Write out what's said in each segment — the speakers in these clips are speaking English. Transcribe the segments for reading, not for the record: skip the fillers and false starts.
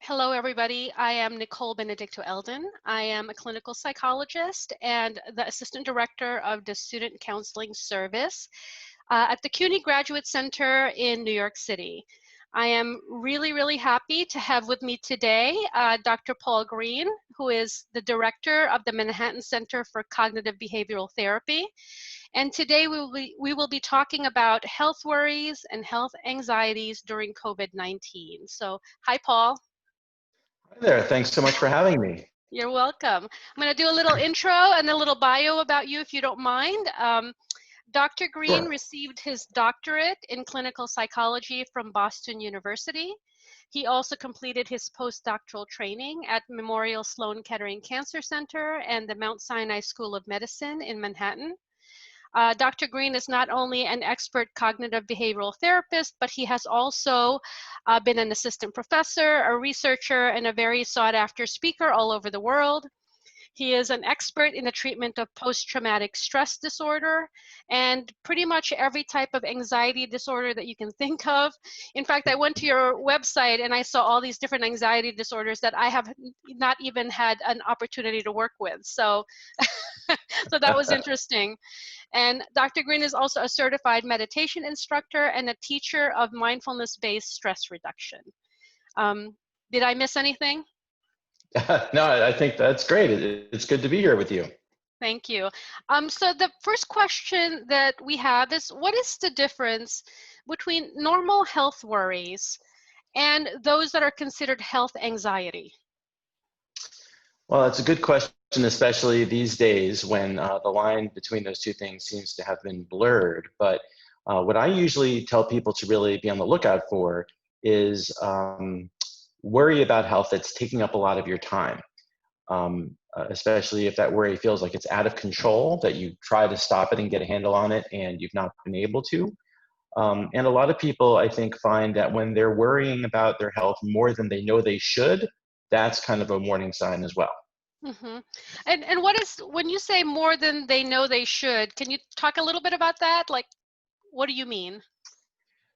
Hello, everybody. I am Nicole Benedicto Eldon. I am a clinical psychologist and the Assistant Director of the Student Counseling Service at the CUNY Graduate Center in New York City. I am really happy to have with me today Dr. Paul Greene, who is the Director of the Manhattan Center for Cognitive Behavioral Therapy. And today we will be talking about health worries and health anxieties during COVID-19. So, hi, Paul. Hi there. Thanks so much for having me. You're welcome. I'm going to do a little intro and a little bio about you, if you don't mind. Dr. Greene Sure. received his doctorate in clinical psychology from Boston University. He also completed his postdoctoral training at Memorial Sloan Kettering Cancer Center and the Mount Sinai School of Medicine in Manhattan. Dr. Greene is not only an expert cognitive behavioral therapist, but he has also been an assistant professor, a researcher, and a very sought-after speaker all over the world. He is an expert in the treatment of post-traumatic stress disorder and pretty much every type of anxiety disorder that you can think of. In fact, I went to your website and I saw all these different anxiety disorders that I have not even had an opportunity to work with. So, so that was interesting. And Dr. Greene is also a certified meditation instructor and a teacher of mindfulness-based stress reduction. Did I miss anything? No, I think that's great. It's good to be here with you. Thank you. So the first question that we have is, what is the difference between normal health worries and those that are considered health anxiety? Well, it's a good question, especially these days when the line between those two things seems to have been blurred. But what I usually tell people to really be on the lookout for is worry about health that's taking up a lot of your time. Especially if that worry feels like it's out of control, that you try to stop it and get a handle on it and you've not been able to. And a lot of people, I think, find that when they're worrying about their health more than they know they should, that's kind of a warning sign as well. Mm-hmm. And what is, when you say more than they know they should, can you talk a little bit about that? Like, what do you mean?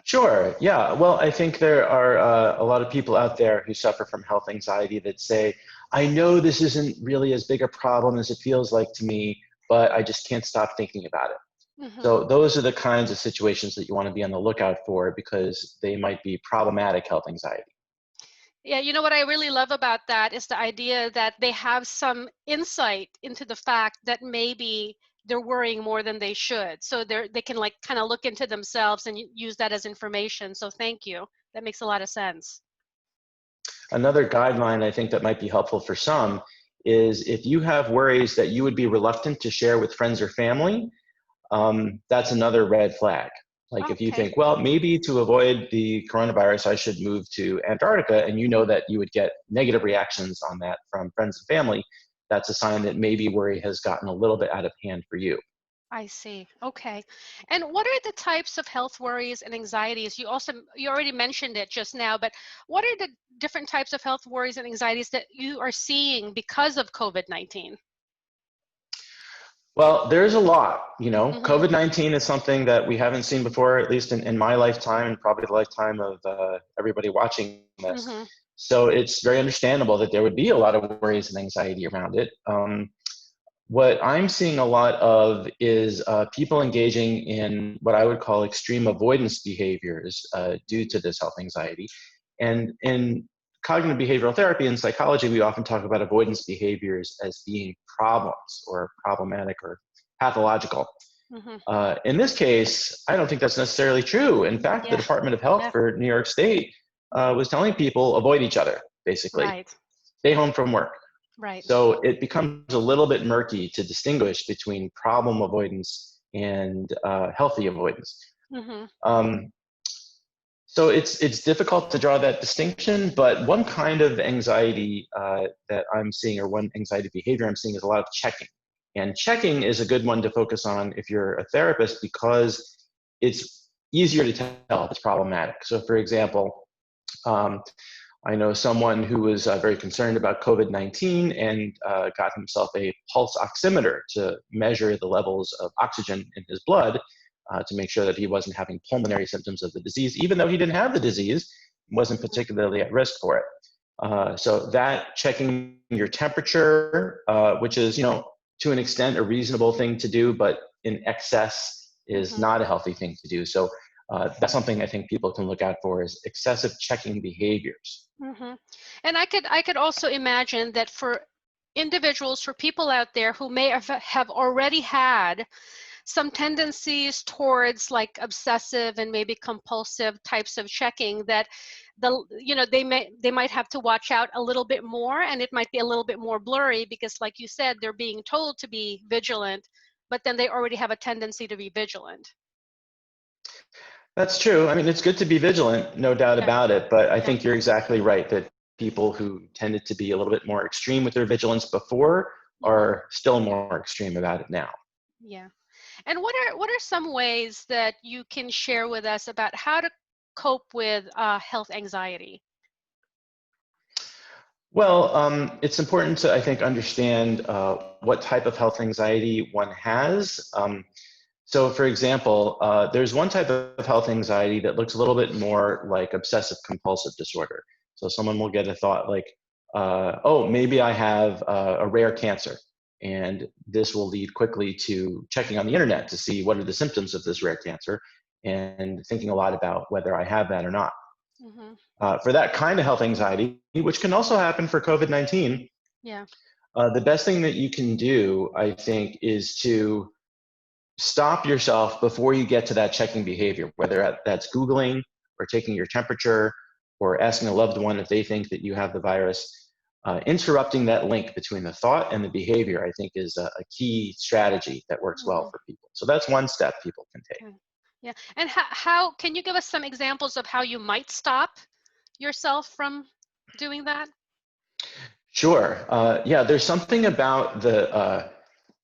Sure. Yeah. Well, I think there are a lot of people out there who suffer from health anxiety that say, I know this isn't really as big a problem as it feels like to me, but I just can't stop thinking about it. Mm-hmm. So those are the kinds of situations that you want to be on the lookout for because they might be problematic health anxiety. Yeah, you know what I really love about that is the idea that they have some insight into the fact that maybe they're worrying more than they should. So they can like kind of look into themselves and use that as information. So thank you. That makes a lot of sense. Another guideline I think that might be helpful for some is if you have worries that you would be reluctant to share with friends or family, that's another red flag. Like if you Okay. think, well, maybe to avoid the coronavirus, I should move to Antarctica, and you know that you would get negative reactions on that from friends and family, that's a sign that maybe worry has gotten a little bit out of hand for you. I see. Okay. And what are the types of health worries and anxieties? You already mentioned it just now, but what are the different types of health worries and anxieties that you are seeing because of COVID-19? Well, there's a lot, Mm-hmm. COVID-19 is something that we haven't seen before, at least in my lifetime and probably the lifetime of everybody watching this. Mm-hmm. So it's very understandable that there would be a lot of worries and anxiety around it. What I'm seeing a lot of is people engaging in what I would call extreme avoidance behaviors due to this health anxiety. And in cognitive behavioral therapy and psychology, we often talk about avoidance behaviors as being problems or problematic or pathological. Mm-hmm. In this case, I don't think that's necessarily true. In fact, the Yeah. Department of Health Yeah. for New York State was telling people avoid each other, basically. Right. Stay home from work. Right. So it becomes a little bit murky to distinguish between problem avoidance and healthy avoidance. Mm-hmm. Um, so it's difficult to draw that distinction, but one kind of anxiety that I'm seeing, or one anxiety behavior I'm seeing, is a lot of checking. And checking is a good one to focus on if you're a therapist because it's easier to tell if it's problematic. So for example, I know someone who was very concerned about COVID-19 and got himself a pulse oximeter to measure the levels of oxygen in his blood to make sure that he wasn't having pulmonary symptoms of the disease, even though he didn't have the disease, wasn't particularly at risk for it. So that checking your temperature, which is, to an extent a reasonable thing to do, but in excess is not a healthy thing to do. So that's something I think people can look out for, is excessive checking behaviors. And I could also imagine that for individuals, for people out there who may have already had some tendencies towards like obsessive and maybe compulsive types of checking, that they might have to watch out a little bit more, and it might be a little bit more blurry because, like you said, they're being told to be vigilant, but then they already have a tendency to be vigilant. That's true. I mean, it's good to be vigilant, no doubt Yeah. about it, but I Yeah. think you're exactly right that people who tended to be a little bit more extreme with their vigilance before are still more extreme about it now. Yeah. And what are some ways that you can share with us about how to cope with health anxiety? Well, it's important to, I think, understand what type of health anxiety one has. So, for example, there's one type of health anxiety that looks a little bit more like obsessive compulsive disorder. So someone will get a thought like, oh, maybe I have a rare cancer. And this will lead quickly to checking on the internet to see what are the symptoms of this rare cancer and thinking a lot about whether I have that or not. For that kind of health anxiety, which can also happen for COVID-19, Yeah. the best thing that you can do, I think, is to stop yourself before you get to that checking behavior, whether that's Googling or taking your temperature or asking a loved one if they think that you have the virus. Interrupting that link between the thought and the behavior, I think, is a key strategy that works well for people. So that's one step people can take. Yeah. And how can you give us some examples of how you might stop yourself from doing that? Sure. Yeah, there's something about the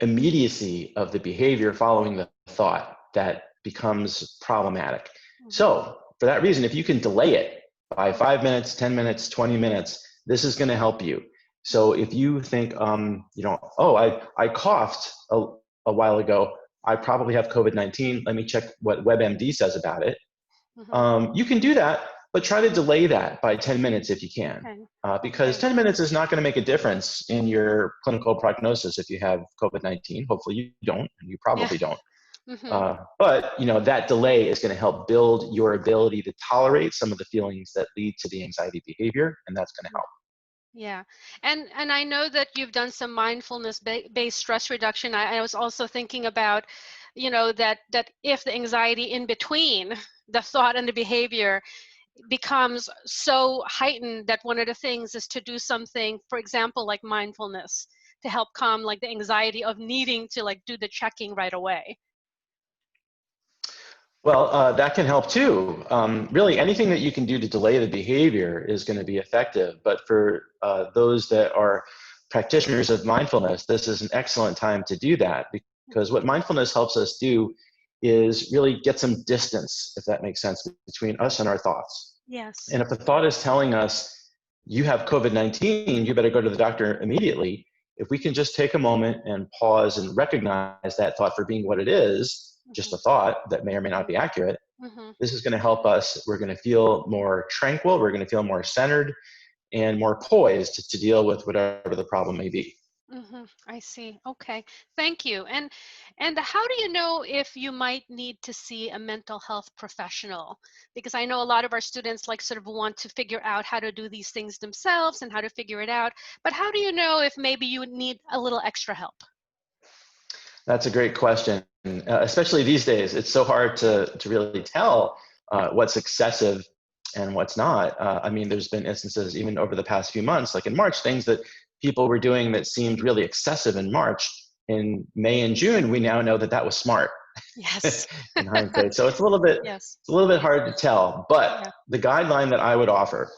immediacy of the behavior following the thought that becomes problematic. So, for that reason, if you can delay it by 5 minutes, 10 minutes, 20 minutes, this is going to help you. So, if you think, oh, I coughed a while ago, I probably have COVID-19. Let me check what WebMD says about it. You can do that, but try to delay that by 10 minutes if you can, because 10 minutes is not going to make a difference in your clinical prognosis if you have COVID-19. Hopefully you don't, and you probably don't. But that delay is going to help build your ability to tolerate some of the feelings that lead to the anxiety behavior, and that's going to help. Yeah, and I know that you've done some mindfulness-based stress reduction. I was also thinking about, that if the anxiety in between the thought and the behavior becomes so heightened, that one of the things is to do something, for example, like mindfulness, to help calm like the anxiety of needing to like do the checking right away. Well, that can help too. Really, anything that you can do to delay the behavior is going to be effective. But for those that are practitioners of mindfulness, this is an excellent time to do that, because what mindfulness helps us do is really get some distance, if that makes sense, between us and our thoughts. Yes. And if the thought is telling us, you have COVID-19, you better go to the doctor immediately, if we can just take a moment and pause and recognize that thought for being what it is, just a thought that may or may not be accurate, this is going to help us. We're going to feel more tranquil, we're going to feel more centered and more poised to deal with whatever the problem may be. I see. Okay. Thank you. And how do you know if you might need to see a mental health professional? Because I know a lot of our students like sort of want to figure out how to do these things themselves and how to figure it out. But how do you know if maybe you would need a little extra help? That's a great question, especially these days. It's so hard to really tell what's excessive and what's not. I mean, there's been instances even over the past few months, like in March, things that people were doing that seemed really excessive in March. In May and June, we now know that that was smart. Yes. In hindsight. So it's a little bit Yes. it's a little bit hard to tell. But the guideline that I would offer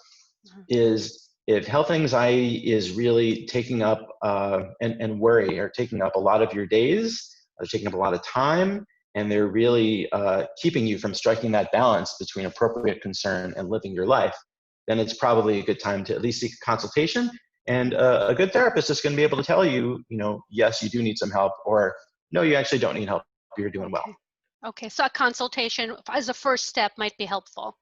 is, if health anxiety is really taking up and worry are taking up a lot of your days, are taking up a lot of time, and they're really keeping you from striking that balance between appropriate concern and living your life, then it's probably a good time to at least seek a consultation. And a good therapist is going to be able to tell you, yes, you do need some help, or no, you actually don't need help. You're doing well. Okay, so a consultation as a first step might be helpful.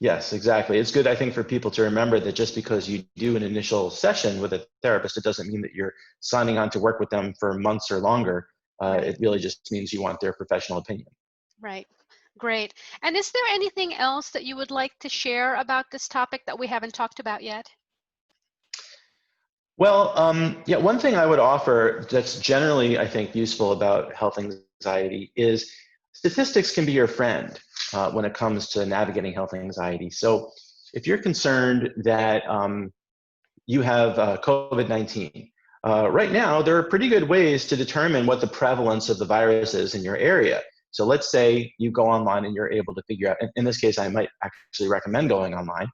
Yes, exactly. It's good, I think, for people to remember that just because you do an initial session with a therapist, it doesn't mean that you're signing on to work with them for months or longer. Right, It really just means you want their professional opinion. right. Great. And is there anything else that you would like to share about this topic that we haven't talked about yet? Well, yeah, one thing I would offer that's generally, I think, useful about health anxiety is statistics can be your friend when it comes to navigating health anxiety. So if you're concerned that you have COVID-19, right now, there are pretty good ways to determine what the prevalence of the virus is in your area. So let's say you go online and you're able to figure out, in this case, I might actually recommend going online.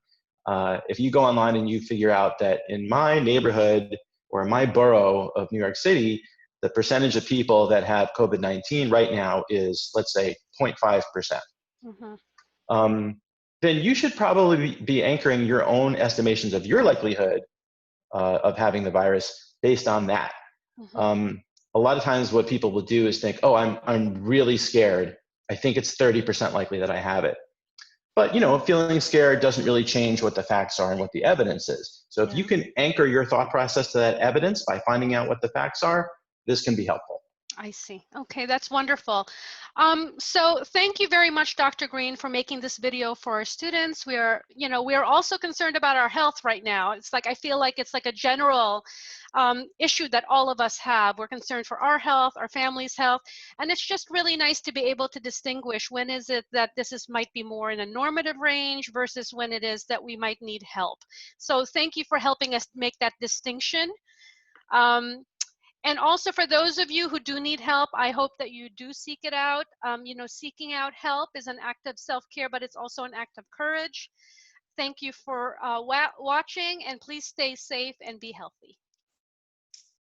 If you go online and you figure out that in my neighborhood or my borough of New York City, the percentage of people that have COVID-19 right now is, let's say, 0.5%. Mm-hmm. Then you should probably be anchoring your own estimations of your likelihood of having the virus based on that. Mm-hmm. Um, a lot of times what people will do is think, oh, I'm really scared. I think it's 30% likely that I have it. But feeling scared doesn't really change what the facts are and what the evidence is. So if you Yeah. can anchor your thought process to that evidence by finding out what the facts are, this can be helpful. I see. Okay, that's wonderful. So thank you very much, Dr. Greene, for making this video for our students. We are also concerned about our health right now. It's like, I feel like it's like a general issue that all of us have. We're concerned for our health, our family's health, and it's just really nice to be able to distinguish when is it that might be more in a normative range versus when it is that we might need help. So thank you for helping us make that distinction. Um, and also for those of you who do need help, I hope that you do seek it out. Seeking out help is an act of self-care, but it's also an act of courage. Thank you for watching, and please stay safe and be healthy.